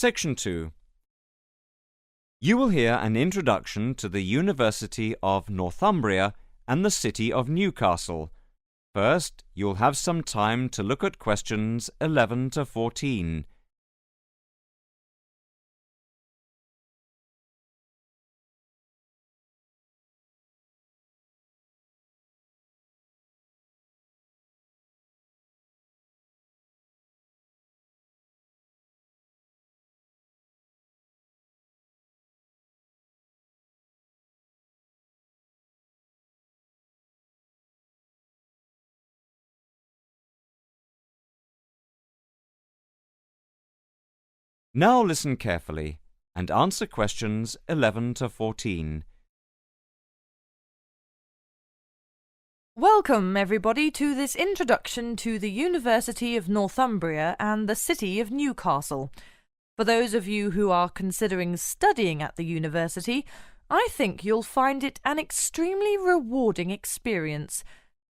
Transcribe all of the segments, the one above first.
Section 2. You will hear an introduction to the University of Northumbria and the City of Newcastle. First, you'll have some time to look at questions 11 to 14. Now listen carefully and answer questions 11 to 14. Welcome, everybody, to this introduction to the University of Northumbria and the City of Newcastle. For those of you who are considering studying at the university, I think you'll find it an extremely rewarding experience.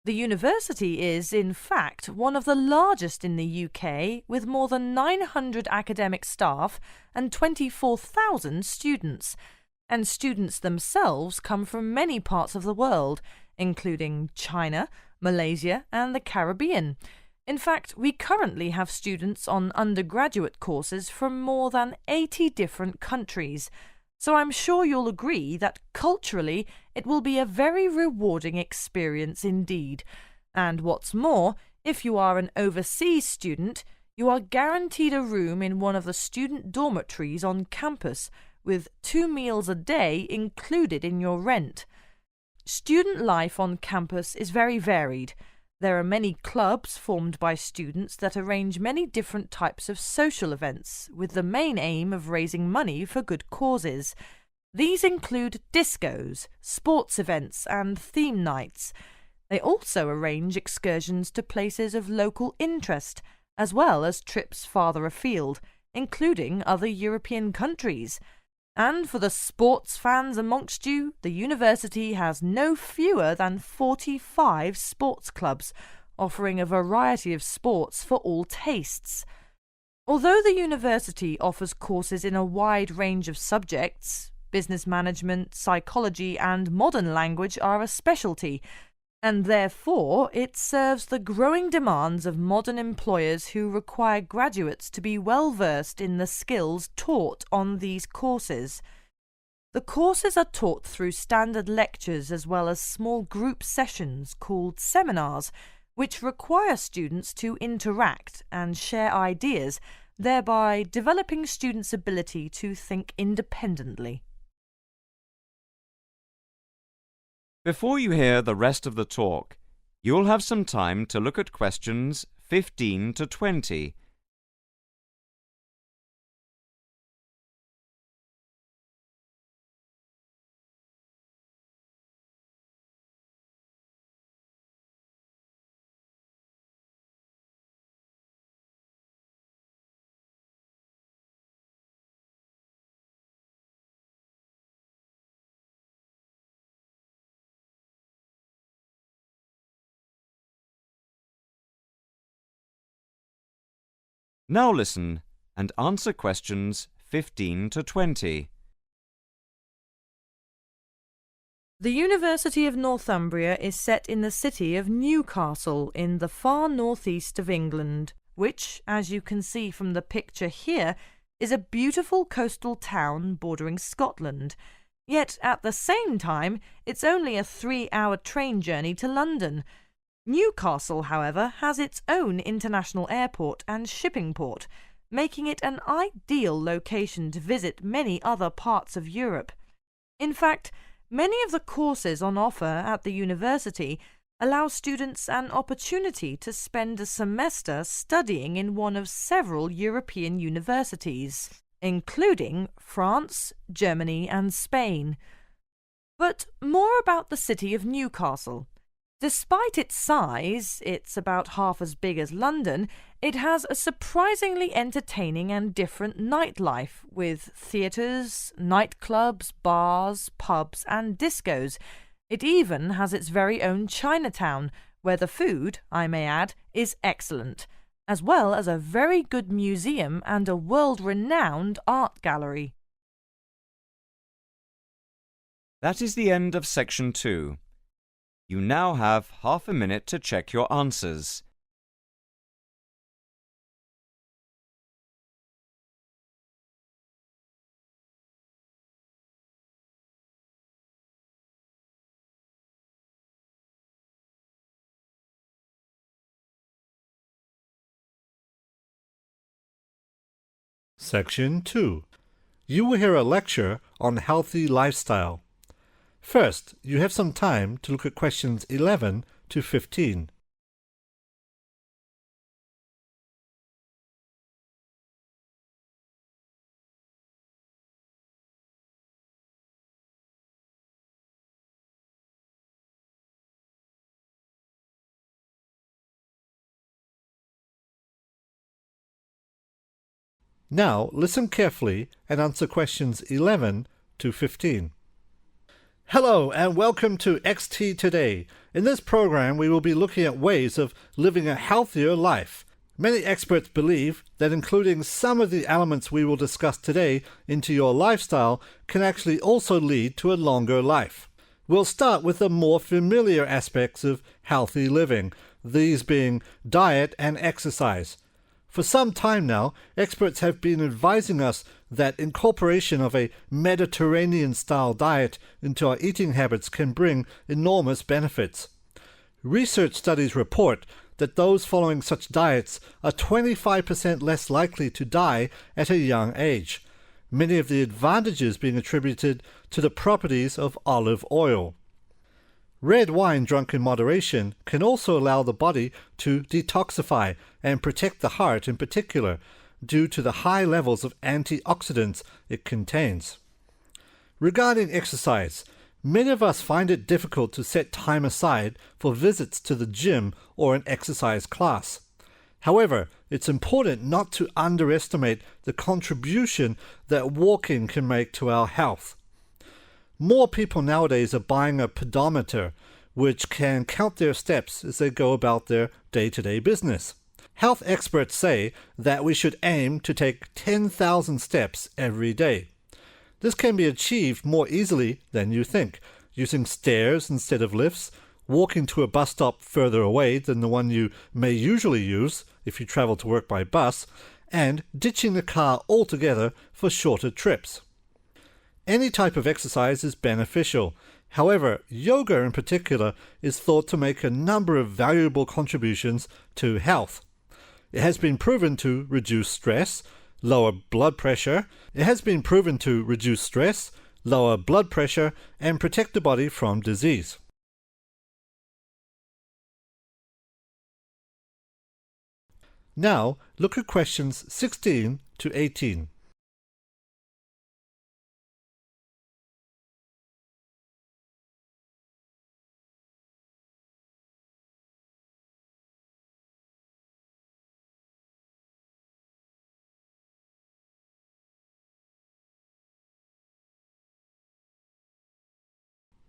The university is, in fact, one of the largest in the UK, with more than 900 academic staff and 24,000 students. And students themselves come from many parts of the world, including China, Malaysia, and the Caribbean. In fact, we currently have students on undergraduate courses from more than 80 different countries. So I'm sure you'll agree that culturally it will be a very rewarding experience indeed. And what's more, if you are an overseas student, you are guaranteed a room in one of the student dormitories on campus, with 2 meals a day included in your rent. Student life on campus is very varied. There are many clubs formed by students that arrange many different types of social events, with the main aim of raising money for good causes. These include discos, sports events, and theme nights. They also arrange excursions to places of local interest, as well as trips farther afield, including other European countries. And for the sports fans amongst you, the university has no fewer than 45 sports clubs, offering a variety of sports for all tastes. Although the university offers courses in a wide range of subjects, business management, psychology, and modern language are a specialty, and therefore it serves the growing demands of modern employers who require graduates to be well versed in the skills taught on these courses. The courses are taught through standard lectures as well as small group sessions called seminars, which require students to interact and share ideas, thereby developing students' ability to think independently. Before you hear the rest of the talk, you'll have some time to look at questions 15 to 20. Now listen and answer questions 15 to 20. The University of Northumbria is set in the city of Newcastle in the far northeast of England, which, as you can see from the picture here, is a beautiful coastal town bordering Scotland. Yet at the same time, it's only a 3-hour train journey to London. Newcastle, however, has its own international airport and shipping port, making it an ideal location to visit many other parts of Europe. In fact, many of the courses on offer at the university allow students an opportunity to spend a semester studying in one of several European universities, including France, Germany, and Spain. But more about the city of Newcastle. Despite its size, it's about half as big as London, it has a surprisingly entertaining and different nightlife, with theatres, nightclubs, bars, pubs and discos. It even has its very own Chinatown, where the food, I may add, is excellent. as well as a very good museum and a world-renowned art gallery. That is the end of section 2. You now have half a minute to check your answers. Section 2. You will hear a lecture on healthy lifestyle. First, you have some time to look at questions 11 to 15. Now, listen carefully and answer questions 11 to 15. Hello and welcome to XT Today. In this program, we will be looking at ways of living a healthier life. Many experts believe that including some of the elements we will discuss today into your lifestyle can actually also lead to a longer life. We'll start with the more familiar aspects of healthy living, these being diet and exercise. For some time now, experts have been advising us that incorporation of a Mediterranean-style diet into our eating habits can bring enormous benefits. Research studies report that those following such diets are 25% less likely to die at a young age, many of the advantages being attributed to the properties of olive oil. Red wine drunk in moderation can also allow the body to detoxify and protect the heart in particular, due to the high levels of antioxidants it contains. Regarding exercise, many of us find it difficult to set time aside for visits to the gym or an exercise class. However, it's important not to underestimate the contribution that walking can make to our health. More people nowadays are buying a pedometer, which can count their steps as they go about their day-to-day business. Health experts say that we should aim to take 10,000 steps every day. This can be achieved more easily than you think, using stairs instead of lifts, walking to a bus stop further away than the one you may usually use if you travel to work by bus, and ditching the car altogether for shorter trips. Any type of exercise is beneficial. However, yoga in particular is thought to make a number of valuable contributions to health. It has been proven to reduce stress, lower blood pressure. And protect the body from disease. Now, look at questions 16 to 18.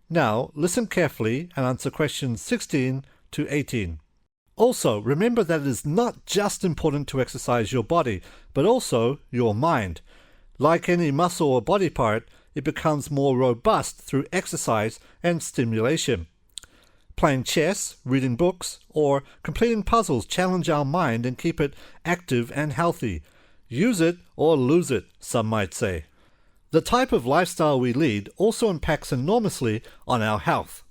Now, listen carefully and answer questions 16 to 18. Also, remember that it is not just important to exercise your body, but also your mind. Like any muscle or body part, it becomes more robust through exercise and stimulation. Playing chess, reading books, or completing puzzles challenge our mind and keep it active and healthy. Use it or lose it, some might say. The type of lifestyle we lead also impacts enormously on our health.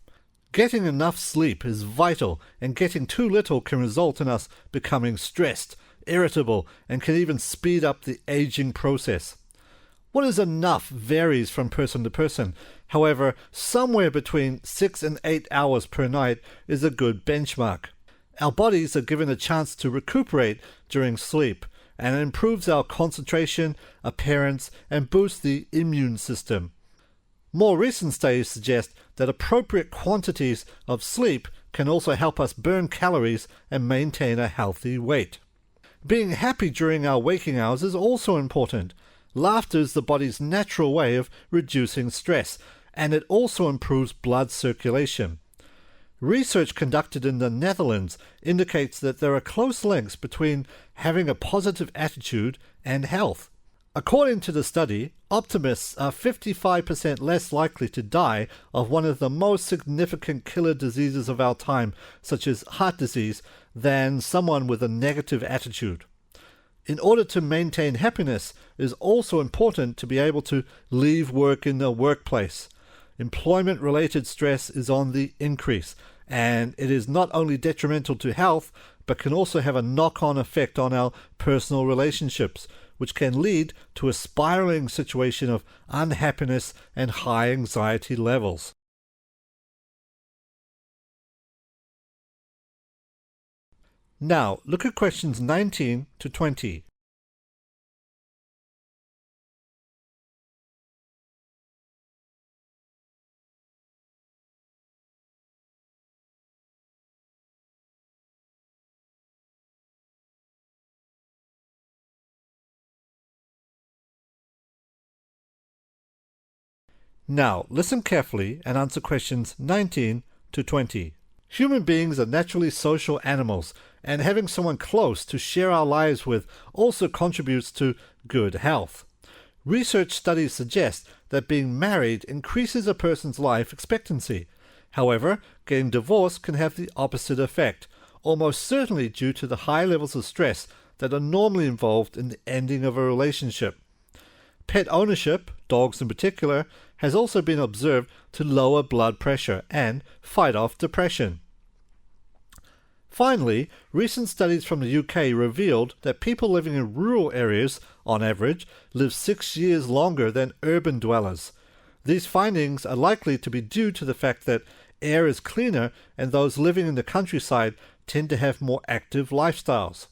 Getting enough sleep is vital, and getting too little can result in us becoming stressed, irritable, and can even speed up the aging process. What is enough varies from person to person. However, somewhere between 6 and 8 hours per night is a good benchmark. Our bodies are given a chance to recuperate during sleep, and it improves our concentration, appearance, and boosts the immune system. More recent studies suggest that appropriate quantities of sleep can also help us burn calories and maintain a healthy weight. Being happy during our waking hours is also important. Laughter is the body's natural way of reducing stress, and it also improves blood circulation. Research conducted in the Netherlands indicates that there are close links between having a positive attitude and health. According to the study, optimists are 55% less likely to die of one of the most significant killer diseases of our time, such as heart disease, than someone with a negative attitude. In order to maintain happiness, it is also important to be able to leave work in the workplace. Employment-related stress is on the increase, and it is not only detrimental to health, but can also have a knock-on effect on our personal relationships, which can lead to a spiraling situation of unhappiness and high anxiety levels. Now, look at questions 19 to 20. Now, listen carefully and answer questions 19 to 20. Human beings are naturally social animals, and having someone close to share our lives with also contributes to good health. Research studies suggest that being married increases a person's life expectancy. However, getting divorced can have the opposite effect, almost certainly due to the high levels of stress that are normally involved in the ending of a relationship. Pet ownership, dogs in particular, has also been observed to lower blood pressure and fight off depression. Finally, recent studies from the UK revealed that people living in rural areas, on average, live 6 years longer than urban dwellers. These findings are likely to be due to the fact that air is cleaner and those living in the countryside tend to have more active lifestyles.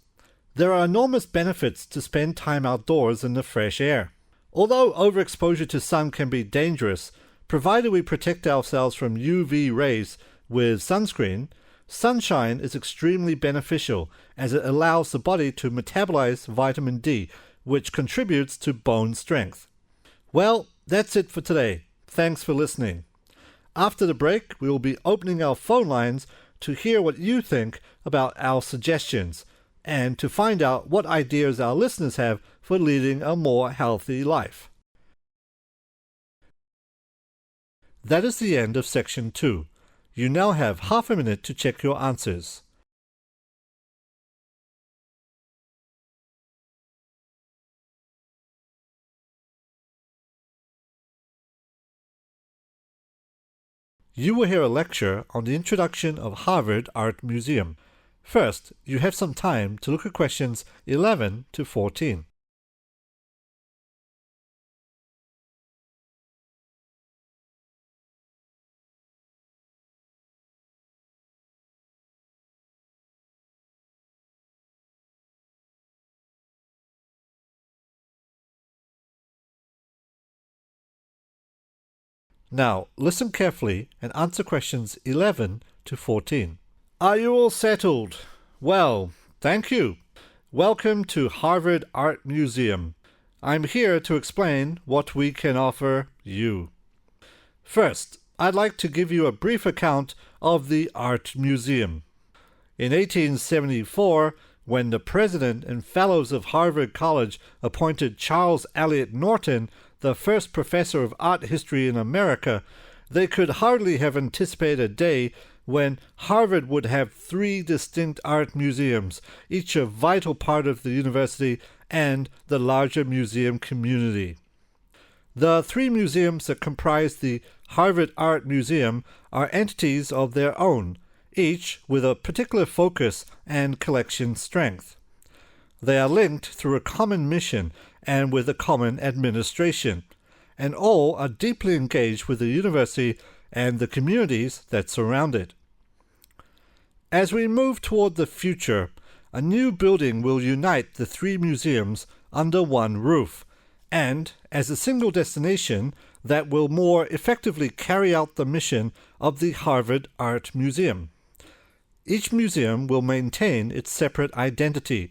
There are enormous benefits to spend time outdoors in the fresh air. Although overexposure to sun can be dangerous, provided we protect ourselves from UV rays with sunscreen, sunshine is extremely beneficial as it allows the body to metabolize vitamin D, which contributes to bone strength. Well, that's it for today. Thanks for listening. After the break, we will be opening our phone lines to hear what you think about our suggestions and to find out what ideas our listeners have for leading a more healthy life. That is the end of section 2. You now have half a minute to check your answers. You will hear a lecture on the introduction of Harvard Art Museum. First, you have some time to look at questions 11 to 14. Now, listen carefully and answer questions 11 to 14. Are you all settled? Well, thank you. Welcome to Harvard Art Museum. I'm here to explain what we can offer you. First, I'd like to give you a brief account of the Art Museum. In 1874, when the president and fellows of Harvard College appointed Charles Eliot Norton the first professor of art history in America, they could hardly have anticipated a day when Harvard would have 3 distinct art museums, each a vital part of the university and the larger museum community. The 3 museums that comprise the Harvard Art Museum are entities of their own, each with a particular focus and collection strength. They are linked through a common mission and with a common administration, and all are deeply engaged with the university and the communities that surround it. As we move toward the future, a new building will unite the 3 museums under one roof, and as a single destination that will more effectively carry out the mission of the Harvard Art Museum. Each museum will maintain its separate identity,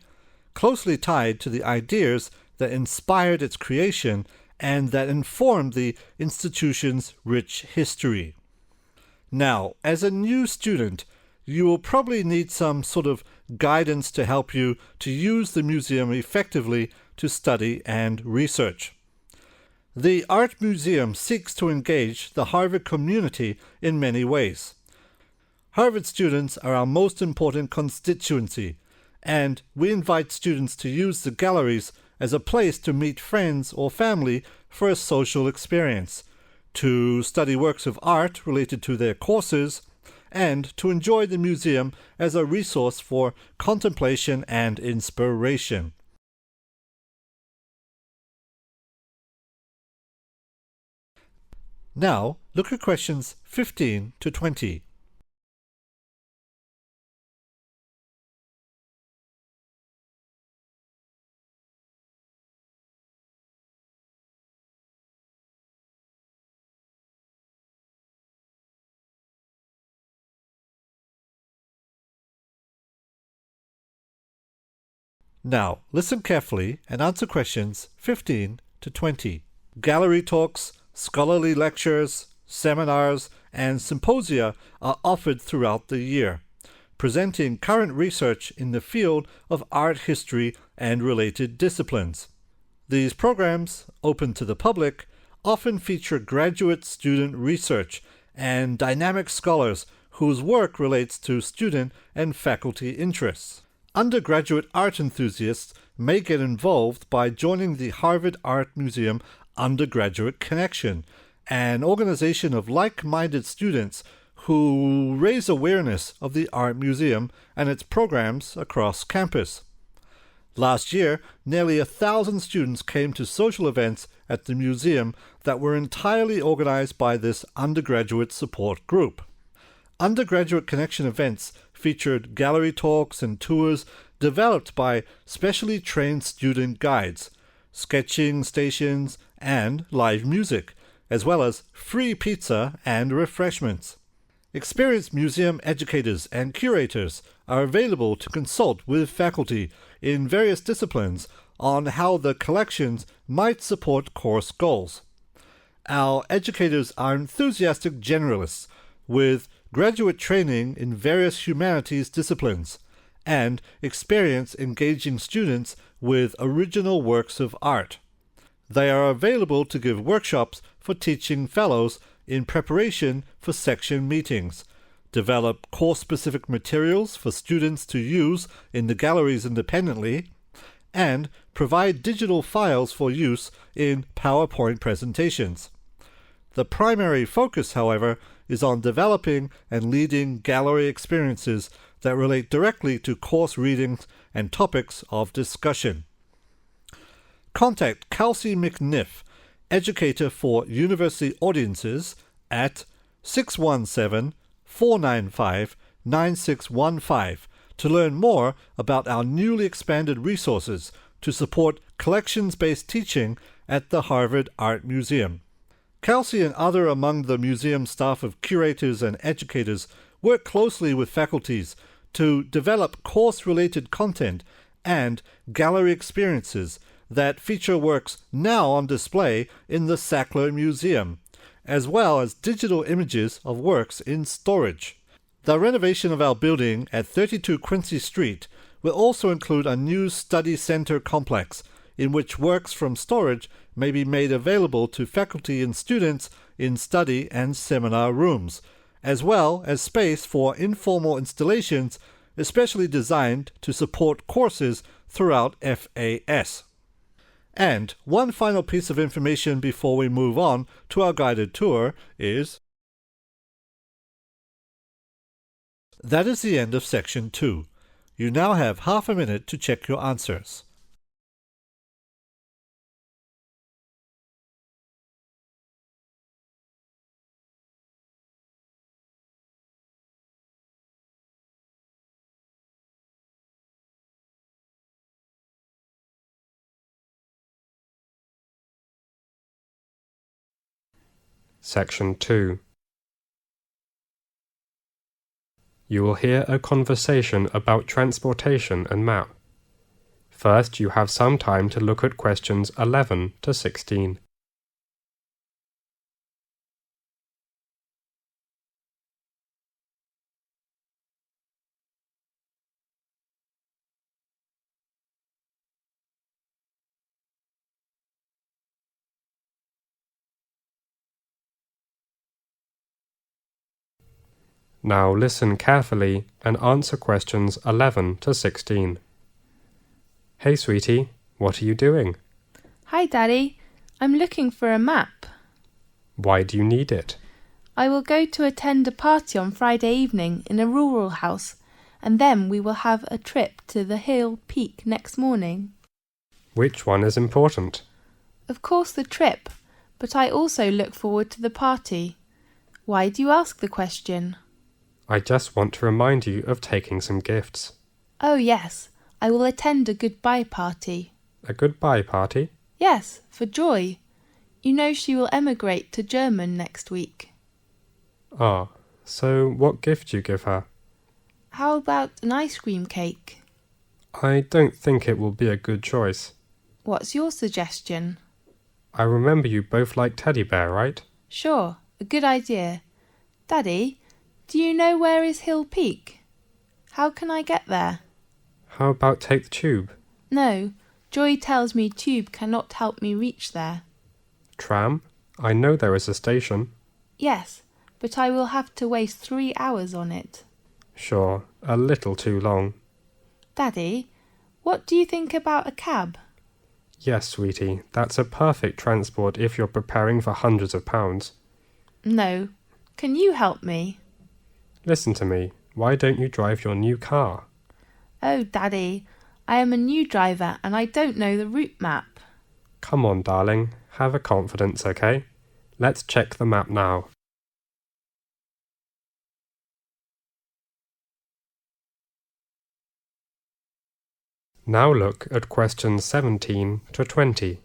closely tied to the ideas that inspired its creation and that informed the institution's rich history. Now, as a new student, you will probably need some sort of guidance to help you to use the museum effectively to study and research. The Art Museum seeks to engage the Harvard community in many ways. Harvard students are our most important constituency, and we invite students to use the galleries as a place to meet friends or family for a social experience, to study works of art related to their courses, and to enjoy the museum as a resource for contemplation and inspiration. Now, look at questions 15 to 20. Now, listen carefully and answer questions 15 to 20. Gallery talks, scholarly lectures, seminars, and symposia are offered throughout the year, presenting current research in the field of art history and related disciplines. These programs, open to the public, often feature graduate student research and dynamic scholars whose work relates to student and faculty interests. Undergraduate art enthusiasts may get involved by joining the Harvard Art Museum Undergraduate Connection, an organization of like-minded students who raise awareness of the Art Museum and its programs across campus. Last year, nearly 1,000 students came to social events at the museum that were entirely organized by this undergraduate support group. Undergraduate Connection events featured gallery talks and tours developed by specially trained student guides, sketching stations, and live music, as well as free pizza and refreshments. Experienced museum educators and curators are available to consult with faculty in various disciplines on how the collections might support course goals. Our educators are enthusiastic generalists with graduate training in various humanities disciplines and experience engaging students with original works of art. They are available to give workshops for teaching fellows in preparation for section meetings, develop course-specific materials for students to use in the galleries independently, and provide digital files for use in PowerPoint presentations. The primary focus, however, is on developing and leading gallery experiences that relate directly to course readings and topics of discussion. Contact Kelsey McNiff, educator for university audiences, at 617-495-9615 to learn more about our newly expanded resources to support collections-based teaching at the Harvard Art Museum. Kelsey and other among the museum staff of curators and educators work closely with faculties to develop course-related content and gallery experiences that feature works now on display in the Sackler Museum, as well as digital images of works in storage. The renovation of our building at 32 Quincy Street will also include a new study center complex in which works from storage may be made available to faculty and students in study and seminar rooms, as well as space for informal installations especially designed to support courses throughout FAS. And one final piece of information before we move on to our guided tour is that is the end of section 2. You now have half a minute to check your answers. Section 2. You will hear a conversation about transportation and map. First, you have some time to look at questions 11 to 16. Now listen carefully and answer questions 11 to 16. Hey, sweetie, what are you doing? Hi, Daddy. I'm looking for a map. Why do you need it? I will go to attend a party on Friday evening in a rural house, and then we will have a trip to the hill peak next morning. Which one is important? Of course the trip, but I also look forward to the party. Why do you ask the question? I just want to remind you of taking some gifts. Oh yes, I will attend a goodbye party. A goodbye party? Yes, for Joy. You know she will emigrate to Germany next week. Ah, so what gift do you give her? How about an ice cream cake? I don't think it will be a good choice. What's your suggestion? I remember you both like teddy bear, right? Sure, a good idea. Daddy, do you know where is Hill Peak? How can I get there? How about take the tube? No, Joy tells me tube cannot help me reach there. Tram? I know there is a station. Yes, but I will have to waste 3 hours on it. Sure, a little too long. Daddy, what do you think about a cab? Yes, sweetie, that's a perfect transport if you're preparing for hundreds of pounds. No. Can you help me? Listen to me, why don't you drive your new car? Oh, Daddy, I am a new driver and I don't know the route map. Come on, darling, have a confidence, okay? Let's check the map now. Now look at questions 17 to 20.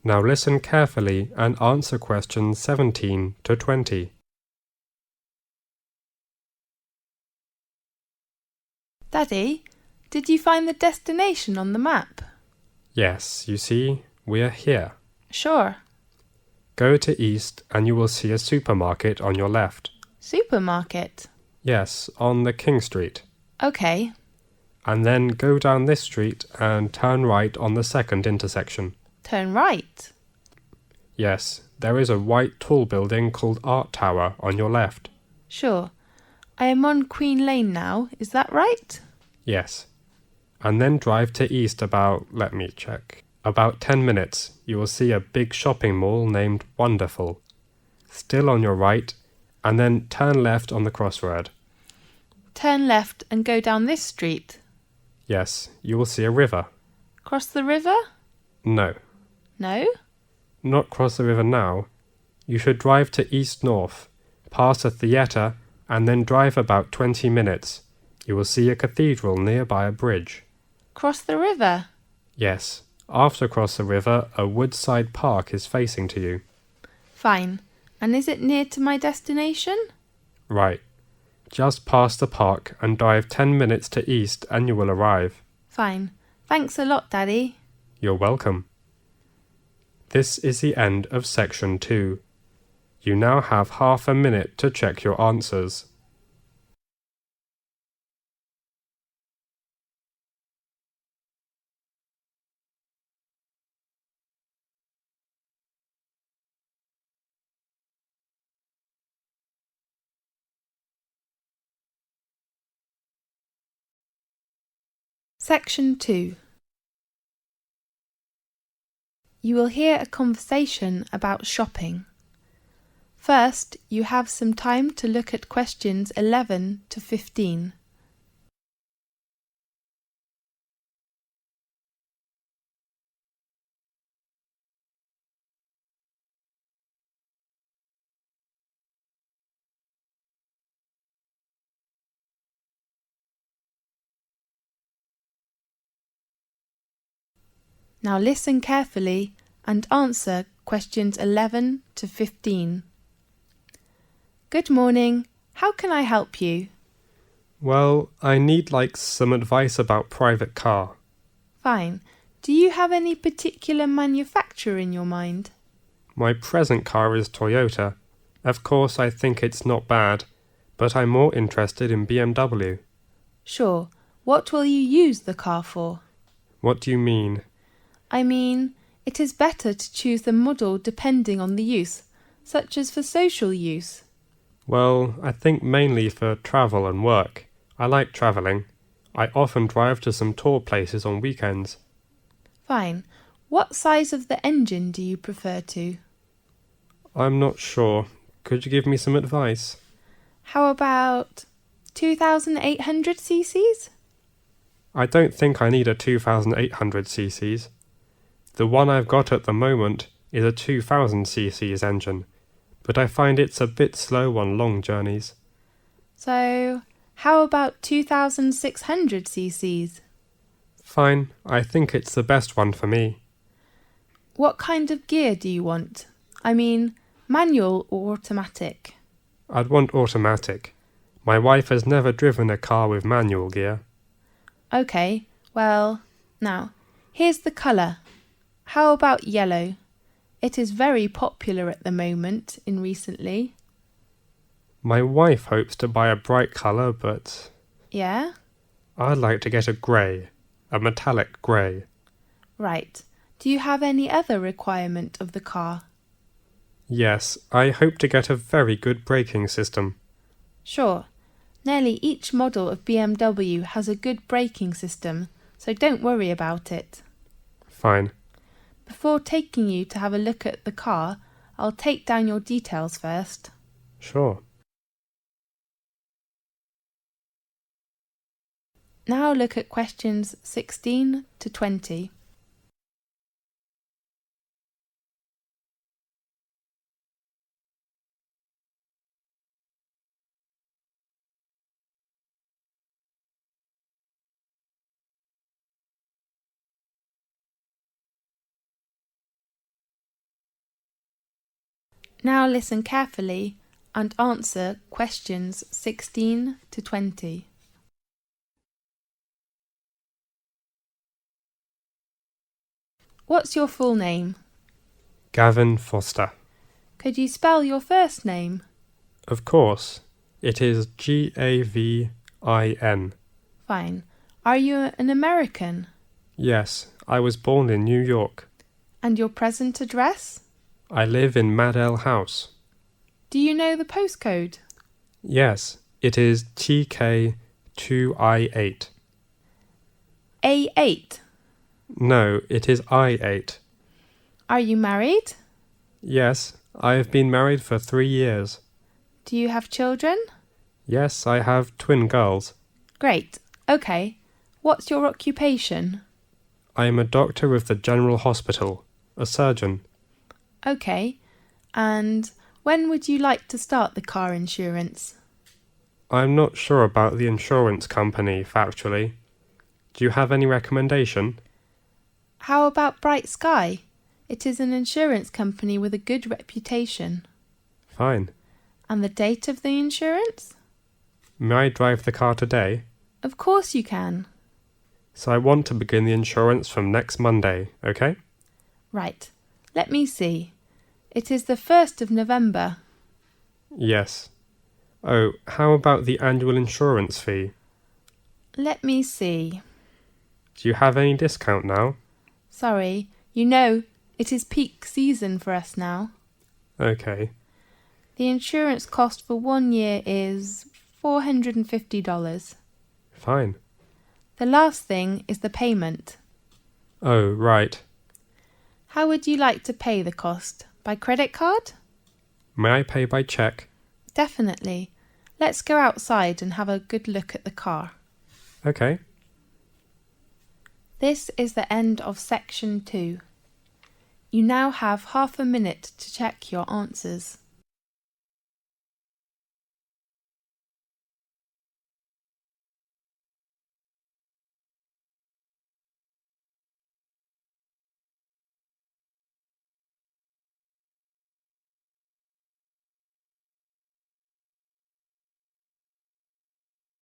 Now listen carefully and answer questions 17 to 20. Daddy, did you find the destination on the map? Yes, you see, we are here. Sure. Go to east and you will see a supermarket on your left. Supermarket? Yes, on the King Street. Okay. And then go down this street and turn right on the second intersection. Turn right? Yes, there is a white tall building called Art Tower on your left. Sure. I am on Queen Lane now, is that right? Yes. And then drive to east about 10 minutes. You will see a big shopping mall named Wonderful. Still on your right, and then turn left on the crossroad. Turn left and go down this street. Yes, you will see a river. Cross the river? No, No? not cross the river now. You should drive to east-north, pass a theatre, and then drive about 20 minutes. You will see a cathedral nearby a bridge. Cross the river? Yes, after cross the river, a woodside park is facing to you. Fine. And is it near to my destination? Right. Just past the park and drive 10 minutes to east and you will arrive. Fine. Thanks a lot, Daddy. You're welcome. This is the end of section 2. You now have half a minute to check your answers. Section 2. You will hear a conversation about shopping. First, you have some time to look at questions 11 to 15. Now listen carefully and answer questions 11 to 15. Good morning. How can I help you? Well, I need some advice about private car. Fine. Do you have any particular manufacturer in your mind? My present car is Toyota. Of course, I think it's not bad, but I'm more interested in BMW. Sure. What will you use the car for? What do you mean? I mean, it is better to choose the model depending on the use, such as for social use. Well, I think mainly for travel and work. I like travelling. I often drive to some tour places on weekends. Fine. What size of the engine do you prefer to? I'm not sure. Could you give me some advice? How about 2,800 cc's? I don't think I need a 2,800 cc's. The one I've got at the moment is a 2,000 cc's engine, but I find it's a bit slow on long journeys. So, how about 2,600 cc's? Fine, I think it's the best one for me. What kind of gear do you want? I mean, manual or automatic? I'd want automatic. My wife has never driven a car with manual gear. Okay, well, now, here's the colour. How about yellow? It is very popular at the moment recently. My wife hopes to buy a bright colour, but Yeah? I'd like to get a grey, a metallic grey. Right. Do you have any other requirement of the car? Yes, I hope to get a very good braking system. Sure. Nearly each model of BMW has a good braking system, so don't worry about it. Fine. Before taking you to have a look at the car, I'll take down your details first. Sure. Now look at questions 16 to 20. Now listen carefully and answer questions 16 to 20. What's your full name? Gavin Foster. Could you spell your first name? Of course. It is Gavin. Fine. Are you an American? Yes, I was born in New York. And your present address? I live in Madell House. Do you know the postcode? Yes, it is TK2I8. A8. No, it is I8. Are you married? Yes, I have been married for 3 years. Do you have children? Yes, I have twin girls. Great. Okay. What's your occupation? I am a doctor with the General Hospital, a surgeon. Okay. And when would you like to start the car insurance? I'm not sure about the insurance company, factually. Do you have any recommendation? How about Bright Sky? It is an insurance company with a good reputation. Fine. And the date of the insurance? May I drive the car today? Of course you can. So I want to begin the insurance from next Monday, okay? Right. Let me see. It is the 1st of November. Yes. Oh, how about the annual insurance fee? Let me see. Do you have any discount now? Sorry, you know, it is peak season for us now. Okay. The insurance cost for 1 year is $450. Fine. The last thing is the payment. Oh, right. How would you like to pay the cost? By credit card? May I pay by cheque? Definitely. Let's go outside and have a good look at the car. Okay. This is the end of section 2. You now have half a minute to check your answers.